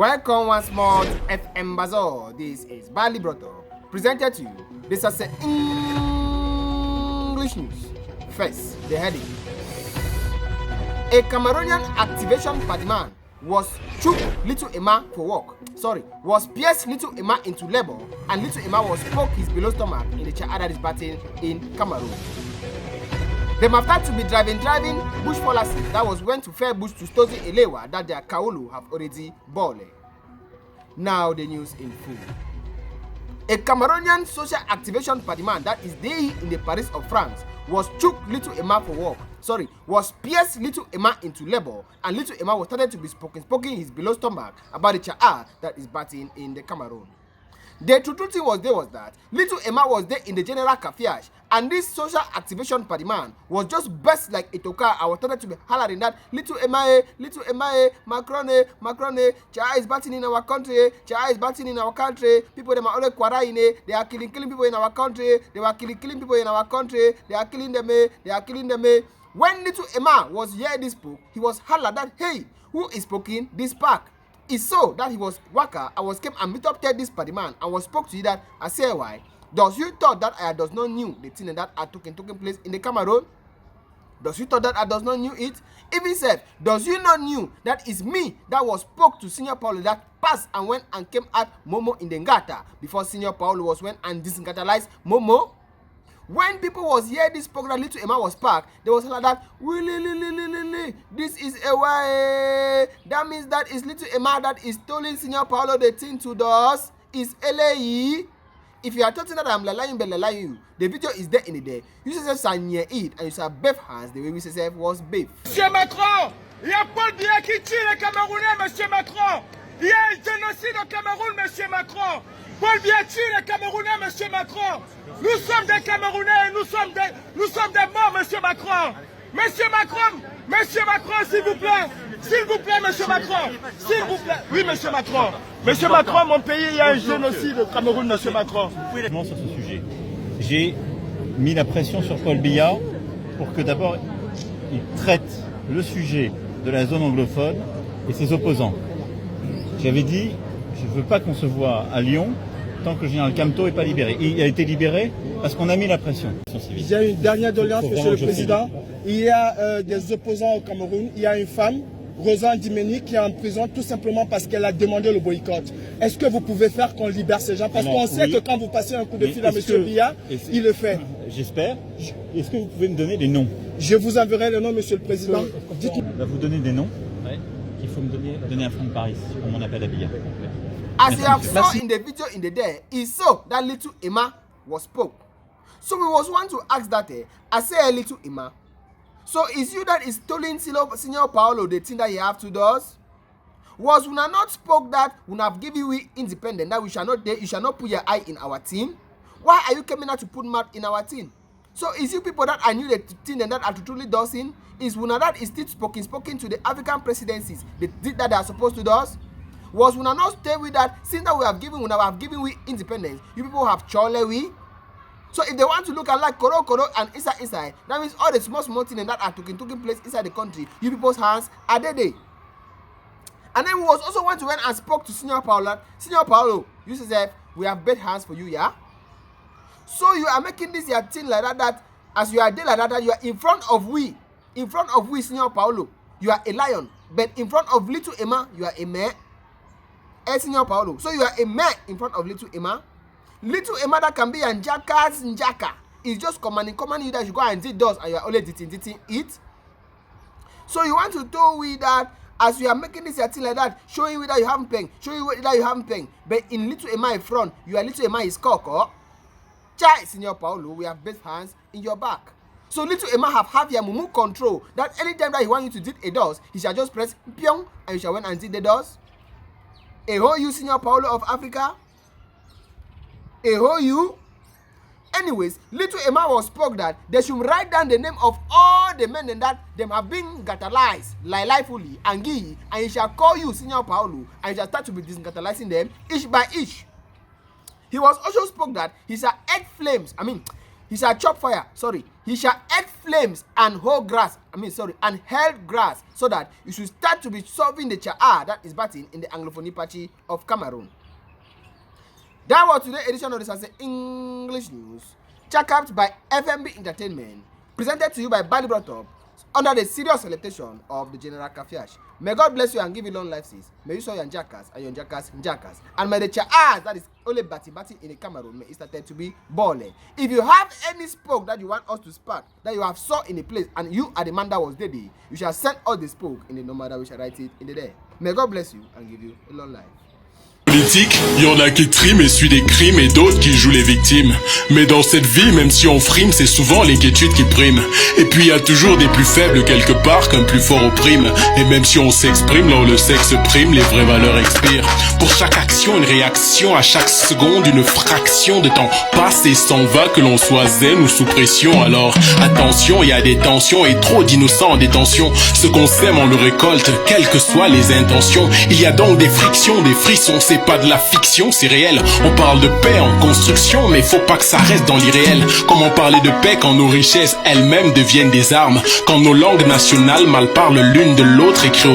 Welcome once more to FM Bazaar. This is Bali Broto, presented to you. This is English news. First, the heading. A Cameroonian activation party man was shook little Emma for work. Was pierced little Emma into labor, and little Emma was poked his below stomach in the child that is battling in Cameroon. Them after to be driving bush policy that was went to fair bush to study Elewa that their Kaulu have already bought. Now the news in full. A Cameroonian social activation party man that is there in the Paris of France was shook little Emma for work. Was pierced little Emma into labor, and little Emma was started to be poking his below stomach about the child that is battling in the Cameroon. The truth was that little Emma was there in the general cafeage, and this social activation party man was just burst like a toka. I was started to be hollering that little Emma, Macron, child is battling in our country, people them are always quarrying, they are killing people in our country, they are killing people in our country, they are killing them. When little Emma was hearing this book, he was hollering that, hey, who is poking this park? It's so that he was waka. I was came and meet up this party man and was spoke to you that I say why. Does you thought that I does not knew the thing that are taking place in the Cameroon? Does you thought that I does not knew it? Even said, does you not knew that it's me that was spoke to Senior Paulo that passed and went and came at Momo in the Ngata before Senior Paulo was went and disngaterlise Momo? When people was here this program little Emma was parked, they was like that, this is a way. That means that is little Emma that is stealing Senior Paulo the thing to us. Is LAE. If you are talking that I'm lying you, the video is there in the day. You say sign it and you say beef hands the way we say was beef. Monsieur Macron, il y a Paul Biya qui tue les Camerounais, Monsieur Macron. Il y a un génocide au Cameroun, Monsieur Macron. Paul Biya tue les Camerounais, Monsieur Macron. Nous sommes des Camerounais, nous sommes des morts, Monsieur Macron. Monsieur Macron, s'il vous plaît, Monsieur Macron, s'il vous plaît. Oui, Monsieur Macron. Monsieur Macron, mon pays, il y a un génocide au Cameroun, Monsieur Macron. Sur ce sujet, j'ai mis la pression sur Paul Biya pour que d'abord il traite le sujet de la zone anglophone et ses opposants. J'avais dit, je ne veux pas qu'on se voit à Lyon tant que le général Camteau n'est pas libéré. Il a été libéré parce qu'on a mis la pression. Il y a une dernière doléance, Monsieur le Président. Il y a des opposants au Cameroun. Il y a une femme, Rosa Dimeni, qui est en prison tout simplement parce qu'elle a demandé le boycott. Est-ce que vous pouvez faire qu'on libère ces gens? Parce qu'on sait que quand vous passez un coup de fil à Monsieur Biya, il le fait. J'espère. Est-ce que vous pouvez me donner des noms? Je vous enverrai le nom, Monsieur le Président. On va vous donner des noms. Il faut me donner un front de Paris pour mon appel à Biya. As you have saw in the video in the day, he saw that little Emma was spoke. So we was want to ask that I say little Emma. So is you that is stealing Senior Paulo the thing that you have to do? Was we not spoke that we have given we independent that we shall not you shall not put your eye in our team? Why are you coming out to put mouth in our team? So is you people that I knew the thing and that are truly doing is we that is still spoken to the African presidencies the thing that they are supposed to do? Was we not stay with that since that we have given we independence? You people have chole we. So if they want to look at like Koro and inside, that means all the small things that are taking place inside the country, you people's hands are there. And then we was also want to went and spoke to Senior Paulo. Senior Paulo, you say we have bad hands for you, yeah? So you are making this your thing like that as you are there like that you are in front of we, Senior Paulo, you are a lion, but in front of little Emma, you are a mare. Senior Paulo, so you are a mare in front of little Emma. Little Emma that can be a njaka. It's just commanding you that you go and did those and you are only dating it. So you want to tell we that as you are making this thing like that, showing you that you haven't paying, but in little Emma in front, you are little Emma is cock. Chai, Senior Paulo, we have both hands in your back. So little Emma have your mumu control that anytime that he want you to did a does, he shall just press pyong and you shall went and did the does. A whole you, Senior Paulo of Africa. A whole you. Anyways, little Emma was spoke that they should write down the name of all the men and that them have been gatalized fully and he shall call you Senior Paulo and he shall start to be disgatalizing them each by each. He was also spoke that he shall egg flames. He shall chop fire. he shall eat flames and hold grass, and held grass, so that you should start to be solving the cha'a that is batting in the Anglophone party of Cameroon. That was today's edition of the Sase English News, checked by FMB Entertainment, presented to you by Bali Brought Up, under the serious celebration of the General Kafiash. May God bless you and give you long life, sis. May you sow your njakas and your njakas. And may the cha'as that is only bati in the Cameroon may it start to be bole. If you have any spoke that you want us to spark, that you have saw in a place, and you are the man that was dead, you shall send us the spoke in the number that we shall write it in the day. May God bless you and give you a long life. Politique, y en a qui triment et suivent des crimes et d'autres qui jouent les victimes. Mais dans cette vie, même si on frime, c'est souvent l'inquiétude qui prime. Et puis y a toujours des plus faibles quelque part qu'un plus fort opprime. Et même si on s'exprime, là où le sexe prime, les vraies valeurs expirent. Pour chaque action, une réaction, à chaque seconde, une fraction de temps passe et s'en va, que l'on soit zen ou sous pression. Alors attention, y a des tensions et trop d'innocents en détention. Ce qu'on sème, on le récolte, quelles que soient les intentions. Il y a donc des frictions, des frissons, c'est pas de la fiction, c'est réel. On parle de paix en construction, mais faut pas que ça reste dans l'irréel. Comment parler de paix quand nos richesses elles-mêmes deviennent des armes, quand nos langues nationales mal parlent l'une de l'autre, écrites